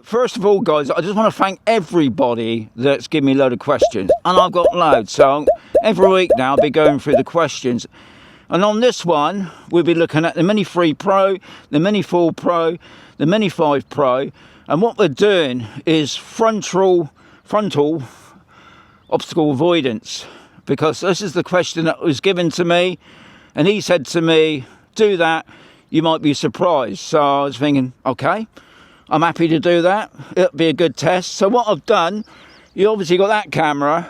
First of all, guys, I just want to thank everybody that's given me a load of questions. And I've got loads. So every week now I'll be going through the questions. And on this one, we'll be looking at the Mini 3 Pro, the Mini 4 Pro, the Mini 5 Pro. And what we're doing is frontal obstacle avoidance. Because this is the question that was given to me. And he said to me, do that, you might be surprised. So I was thinking, okay, I'm happy to do that. It'll be a good test. So what I've done, you obviously got that camera.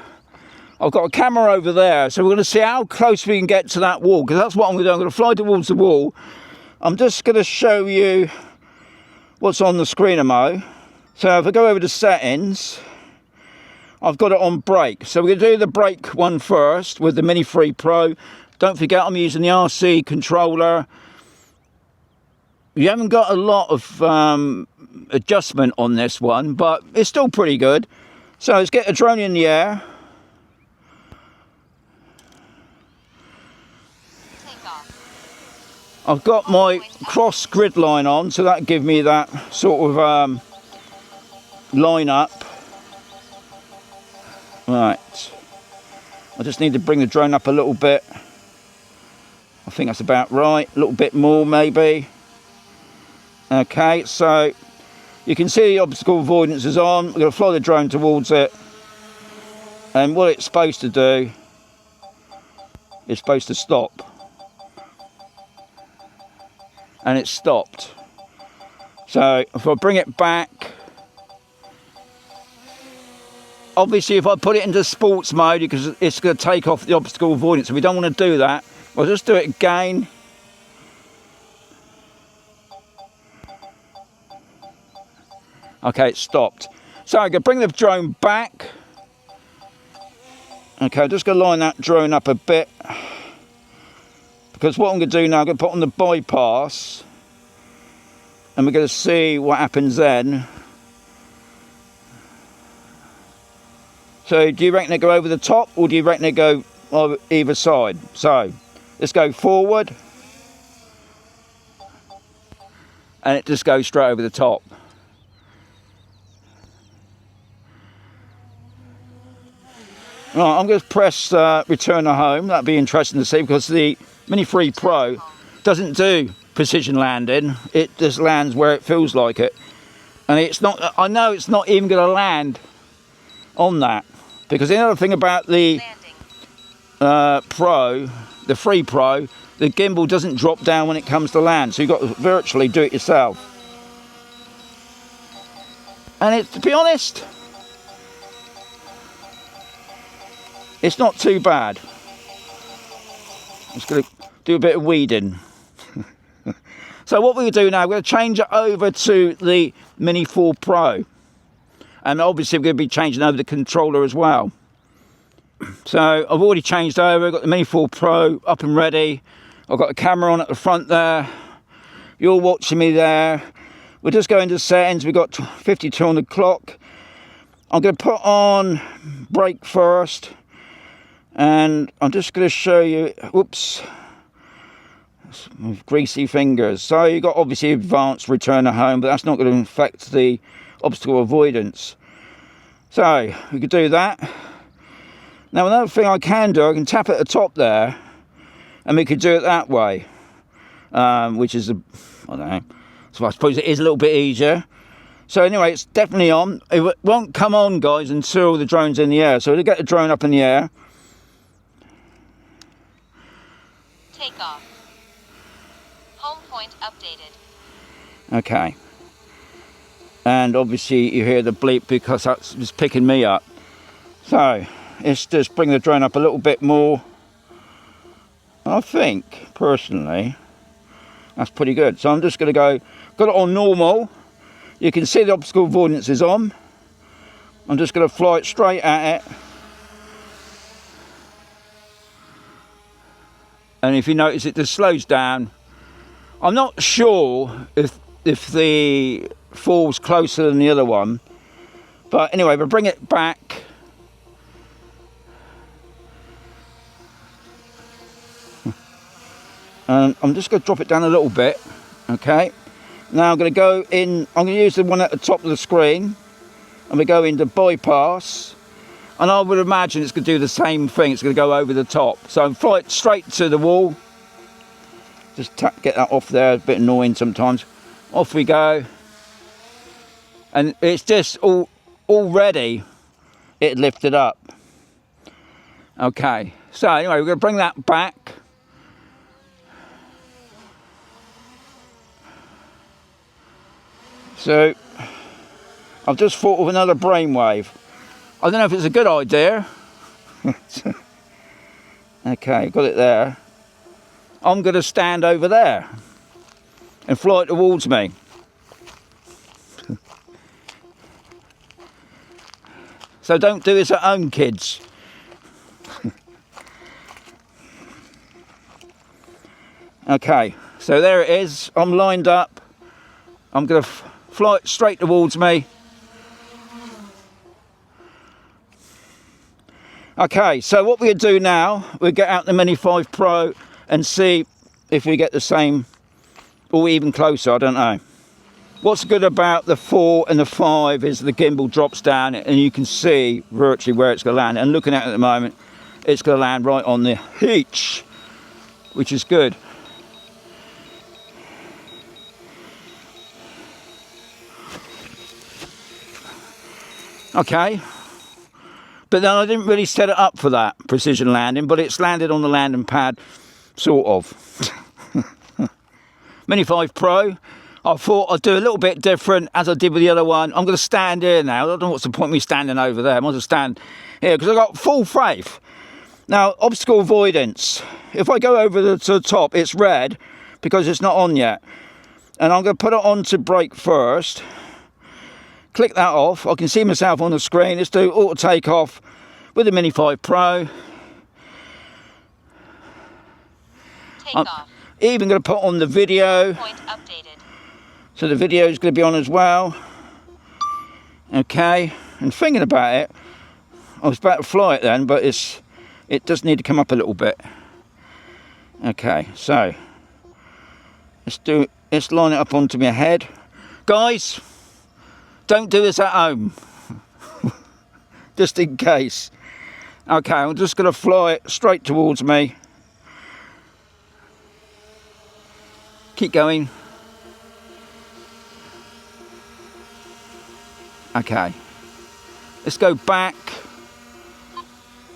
I've got a camera over there. So we're going to see how close we can get to that wall. Because that's what I'm going to do. I'm going to fly towards the wall. I'm just going to show you what's on the screen, Mo. So if I go over to settings, I've got it on brake. So we're going to do the brake one first with the Mini 3 Pro. Don't forget I'm using the RC controller. You haven't got a lot of adjustment on this one, but it's still pretty good. So let's get the drone in the air. I've got my cross grid line on, so that gives me that sort of line up. Right. I just need to bring the drone up a little bit. I think that's about right. A little bit more maybe. Okay, so you can see the obstacle avoidance is on. We're going to fly the drone towards it. And what it's supposed to do is supposed to stop. And it's stopped. So if I bring it back, obviously if I put it into sports mode, because it's going to take off the obstacle avoidance, so we don't want to do that. I'll just do it again. Okay, it's stopped. So I'm going to bring the drone back. Okay, I'm just going to line that drone up a bit. Because what I'm going to do now, I'm going to put on the bypass. And we're going to see what happens then. So do you reckon they go over the top, or do you reckon they go either side? So let's go forward. And it just goes straight over the top. Right, I'm going to press return to home. That'd be interesting to see, because the Mini 3 Pro doesn't do precision landing. It just lands where it feels like it. And it's not, I know it's not even going to land on that. Because the other thing about the Pro, the 3 Pro, the gimbal doesn't drop down when it comes to land. So you've got to virtually do it yourself. And it, to be honest, it's not too bad. I'm just going to do a bit of weeding. So what we're going to do now, we're going to change it over to the Mini 4 Pro. And obviously we're going to be changing over the controller as well. So I've already changed over. I've got the Mini 4 Pro up and ready. I've got a camera on at the front there. You're watching me there. We're just going to settings. We've got 52 on the clock. I'm going to put on brake first. And I'm just going to show you, whoops, with greasy fingers. So you've got obviously advanced return to home, but that's not going to affect the obstacle avoidance. So we could do that. Now another thing I can do, I can tap at the top there, and we could do it that way, which is, I don't know, so I suppose it is a little bit easier. So anyway, it's definitely on. It won't come on, guys, until the drone's in the air. So we'll get the drone up in the air. Take off. Home point updated. Okay. And obviously you hear the bleep because that's just picking me up. So let's just bring the drone up a little bit more. I think, personally, that's pretty good. So I'm just going to go, got it on normal. You can see the obstacle avoidance is on. I'm just going to fly it straight at it. And if you notice, it just slows down. I'm not sure if the fall's closer than the other one. But anyway, we'll bring it back. And I'm just going to drop it down a little bit. Okay. Now I'm going to go in, I'm going to use the one at the top of the screen, and we go into bypass, and I would imagine it's going to do the same thing. It's going to go over the top. So I'm fly it straight to the wall. Just get that off there, a bit annoying sometimes. Off we go. And it's just already it lifted up. Okay, so anyway, we're going to bring that back. So I've just thought of another brainwave. I don't know if it's a good idea. Okay, got it there. I'm going to stand over there and fly it towards me. So don't do this at home, kids. Okay, so there it is. I'm lined up. I'm going to fly it straight towards me. Okay, so what we'll do now, we'll get out the Mini 5 Pro and see if we get the same or even closer, I don't know. What's good about the 4 and the 5 is the gimbal drops down and you can see virtually where it's going to land. And looking at it at the moment, it's going to land right on the hitch, which is good. Okay, but then I didn't really set it up for that precision landing, but it's landed on the landing pad, sort of. Mini 5 Pro, I thought I'd do a little bit different as I did with the other one. I'm going to stand here now. I don't know what's the point of me standing over there. I might as well stand here because I've got full faith. Now, obstacle avoidance. If I go over to the top, it's red because it's not on yet. And I'm going to put it on to brake first. Click that off. I can see myself on the screen. Let's do auto takeoff with the Mini 5 Pro. I'm even going to put on the video. Point updated. So the video is going to be on as well. Okay. And thinking about it, I was about to fly it then, but it does need to come up a little bit. Okay. So let's line it up onto my head, guys. Don't do this at home, just in case. Okay, I'm just going to fly it straight towards me. Keep going. Okay, let's go back.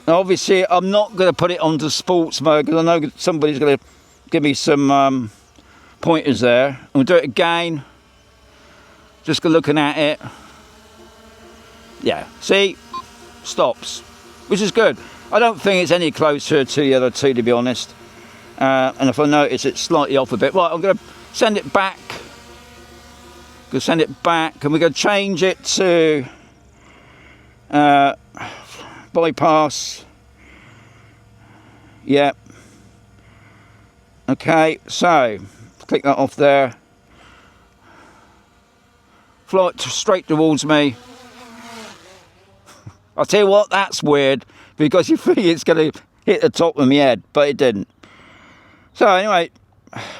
Now obviously, I'm not going to put it onto sports mode because I know somebody's going to give me some pointers there. We'll do it again. Just looking at it. Yeah, see? Stops. Which is good. I don't think it's any closer to the other two, to be honest. And if I notice it's slightly off a bit. Right, I'm going to send it back. Going to send it back. And we're going to change it to bypass. Yep. Okay, so click that off there. Fly it straight towards me. I'll tell you what, that's weird because you think it's going to hit the top of my head, but it didn't. So anyway,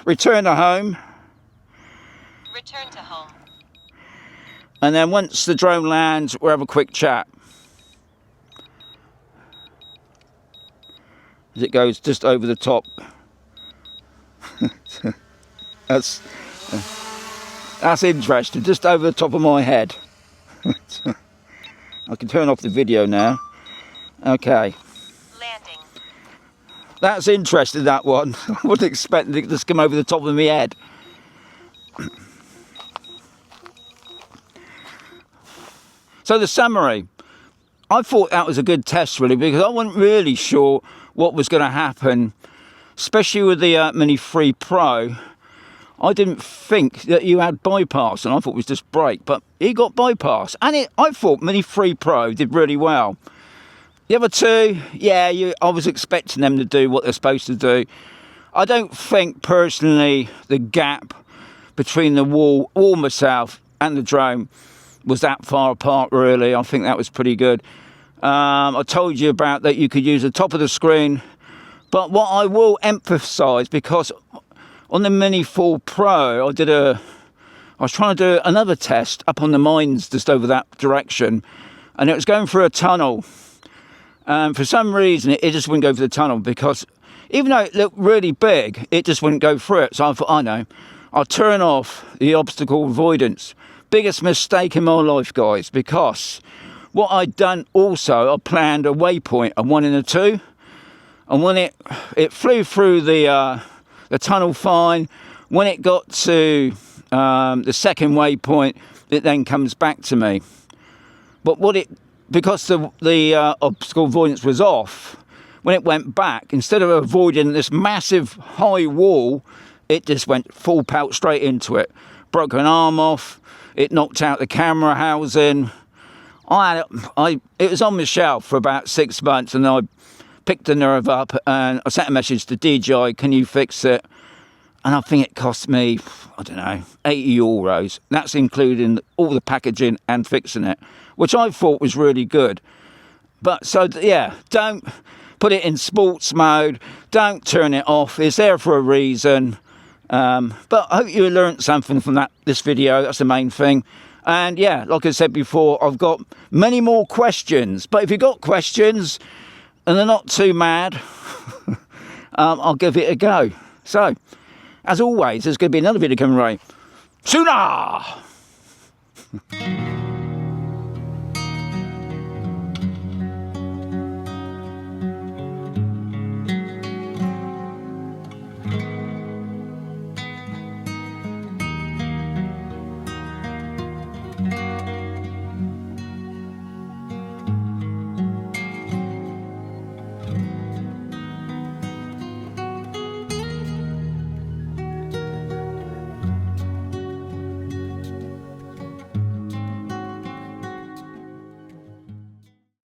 return to home. Return to home. And then once the drone lands, we'll have a quick chat. As it goes just over the top. That's interesting, just over the top of my head. I can turn off the video now. Okay. Landing. That's interesting, that one. I wasn't expecting it to just come over the top of my head. So the summary. I thought that was a good test really because I wasn't really sure what was going to happen, especially with the Mini 3 Pro. I didn't think that you had bypass, and I thought it was just brake, but he got bypass. And I thought Mini 3 Pro did really well. The other two, yeah, I was expecting them to do what they're supposed to do. I don't think, personally, the gap between the wall myself and the drone was that far apart, really. I think that was pretty good. I told you about that you could use the top of the screen, but what I will emphasise, because on the Mini 4 Pro, I did a I was trying to do another test up on the mines just over that direction, and it was going through a tunnel. And for some reason, it just wouldn't go through the tunnel, because even though it looked really big, it just wouldn't go through it. So I thought, I know, I'll turn off the obstacle avoidance. Biggest mistake in my life, guys, because what I'd done also, I planned a waypoint, a 1 and a 2. And when it flew through the tunnel fine, when it got to the second waypoint, it then comes back to me. But because the obstacle avoidance was off, when it went back, instead of avoiding this massive high wall, it just went full pelt straight into it. Broke an arm off, it knocked out the camera housing. It was on my shelf for about 6 months, and I picked the nerve up and I sent a message to DJI, can you fix it? And I think it cost me, I don't know, 80 euros. That's including all the packaging and fixing it, which I thought was really good. But so, yeah, don't put it in sports mode. Don't turn it off. It's there for a reason. But I hope you learned something from this video. That's the main thing. And yeah, like I said before, I've got many more questions. But if you've got questions and they're not too mad, I'll give it a go. So, as always, there's going to be another video coming right sooner.